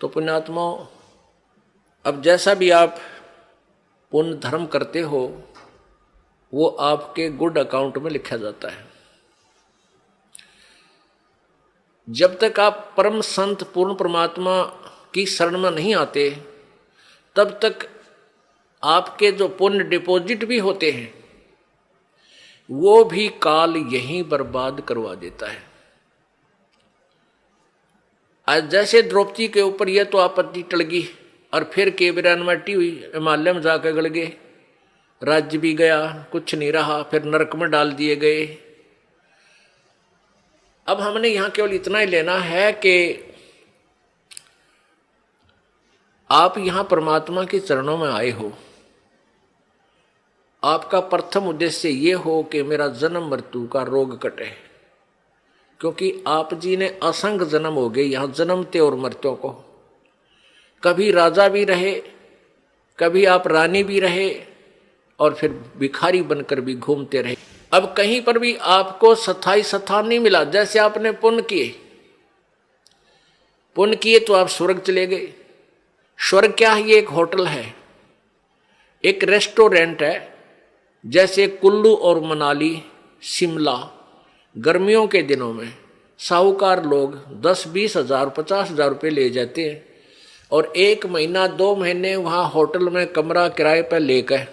तो पुण्यात्माओं, अब जैसा भी आप पुण्य धर्म करते हो वो आपके गुड अकाउंट में लिखा जाता है। जब तक आप परम संत पूर्ण परमात्मा की शरण में नहीं आते तब तक आपके जो पुण्य डिपॉजिट भी होते हैं वो भी काल यहीं बर्बाद करवा देता है। आज जैसे द्रौपदी के ऊपर यह तो आपत्ति टल गई और फिर केवरानमटी हुई, हिमालय में जाकर गड़ गए, राज्य भी गया, कुछ नहीं रहा, फिर नरक में डाल दिए गए। अब हमने यहां केवल इतना ही लेना है कि आप यहां परमात्मा के चरणों में आए हो, आपका प्रथम उद्देश्य ये हो कि मेरा जन्म मृत्यु का रोग कटे, क्योंकि आप जी ने असंख्य जन्म हो गए यहां जन्मते और मरते को। कभी राजा भी रहे, कभी आप रानी भी रहे और फिर भिखारी बनकर भी घूमते रहे। अब कहीं पर भी आपको स्थायी स्थान नहीं मिला। जैसे आपने पुण्य किए तो आप स्वर्ग चले गए। स्वर्ग क्या है? ये एक होटल है, एक रेस्टोरेंट है। जैसे कुल्लू और मनाली, शिमला गर्मियों के दिनों में साहूकार लोग 10-20 हजार 50 हजार रुपये ले जाते हैं और 1 महीना 2 महीने वहां होटल में कमरा किराए पर लेकर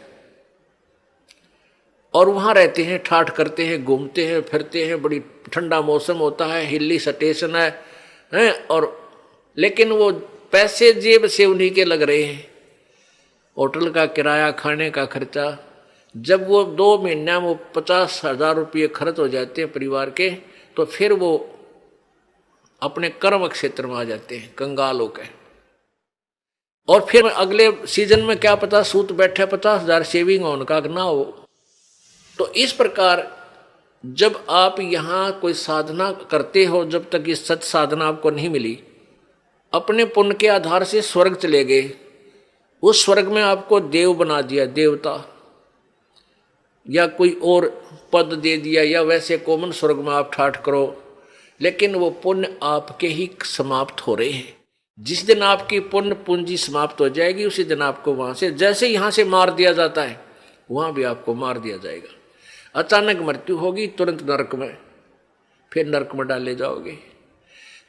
और वहां रहते हैं, ठाठ करते हैं, घूमते हैं, फिरते हैं। बड़ी ठंडा मौसम होता है, हिली स्टेशन है और लेकिन वो पैसे जेब से उन्हीं के लग रहे हैं, होटल का किराया, खाने का खर्चा। जब वो 2 महीना वो 50 हजार रुपये खर्च हो जाते हैं परिवार के, तो फिर वो अपने कर्म क्षेत्र में आ जाते हैं कंगाल होकर। और फिर अगले सीजन में क्या पता सूत बैठे 50 हजार सेविंग हो उनका ना हो। तो इस प्रकार जब आप यहाँ कोई साधना करते हो, जब तक ये सच साधना आपको नहीं मिली, अपने पुण्य के आधार से स्वर्ग चले गए। उस स्वर्ग में आपको देव बना दिया, देवता, या कोई और पद दे दिया, या वैसे कॉमन स्वर्ग में आप ठाठ करो, लेकिन वो पुण्य आपके ही समाप्त हो रहे हैं। जिस दिन आपकी पुण्य पूंजी समाप्त हो जाएगी उसी दिन आपको वहां से, जैसे यहां से मार दिया जाता है वहां भी आपको मार दिया जाएगा। अचानक मृत्यु होगी, तुरंत नरक में, फिर नरक में डाले जाओगे।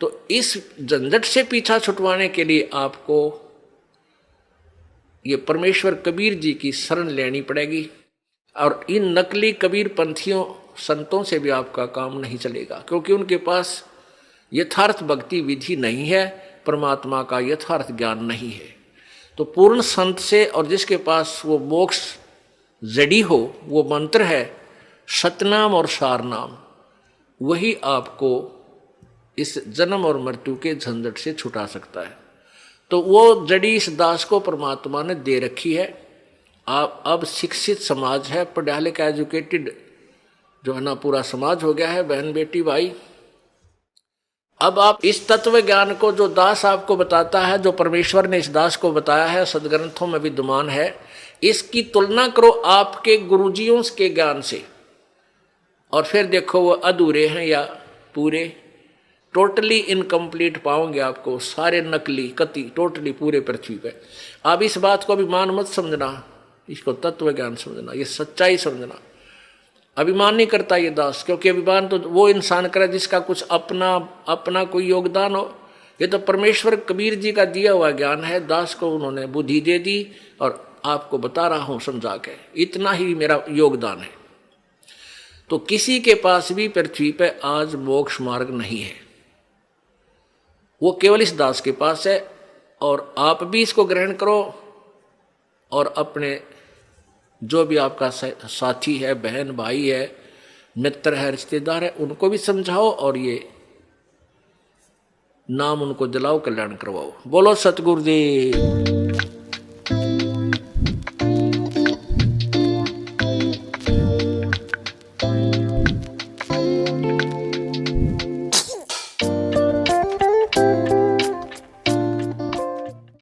तो इस झंझट से पीछा छुटवाने के लिए आपको ये परमेश्वर कबीर जी की शरण लेनी पड़ेगी। और इन नकली कबीर पंथियों संतों से भी आपका काम नहीं चलेगा, क्योंकि उनके पास यथार्थ भक्ति विधि नहीं है, परमात्मा का यथार्थ ज्ञान नहीं है। तो पूर्ण संत से, और जिसके पास वो मोक्ष जड़ी हो, वो मंत्र है सतनाम और सारनाम, वही आपको इस जन्म और मृत्यु के झंझट से छुटा सकता है। तो वो जड़ी इस दास को परमात्मा ने दे रखी है। आप अब शिक्षित समाज है, पढ़ा लिखा एजुकेटेड जो है ना पूरा समाज हो गया है, बहन बेटी भाई। अब आप इस तत्व ज्ञान को जो दास आपको बताता है, जो परमेश्वर ने इस दास को बताया है, सदग्रंथों में विद्यमान है, इसकी तुलना करो आपके गुरुजियों के ज्ञान से और फिर देखो वो अधूरे हैं या पूरे। टोटली इनकम्प्लीट पाओगे आपको, सारे नकली कति टोटली पूरे पृथ्वी पे। आप इस बात को अभिमान मत समझना, इसको तत्व ज्ञान समझना, ये सच्चाई समझना। अभिमान नहीं करता ये दास, क्योंकि अभिमान तो वो इंसान करे जिसका कुछ अपना कोई योगदान हो। ये तो परमेश्वर कबीर जी का दिया हुआ ज्ञान है, दास को उन्होंने बुद्धि दे दी और आपको बता रहा हूं समझा के, इतना ही मेरा योगदान है। तो किसी के पास भी पृथ्वी पे आज मोक्ष मार्ग नहीं है, वो केवल इस दास के पास है। और आप भी इसको ग्रहण करो और अपने जो भी आपका साथी है, बहन भाई है, मित्र है, रिश्तेदार है, उनको भी समझाओ और ये नाम उनको दिलाओ, कल्याण करवाओ। बोलो सतगुरुदेव।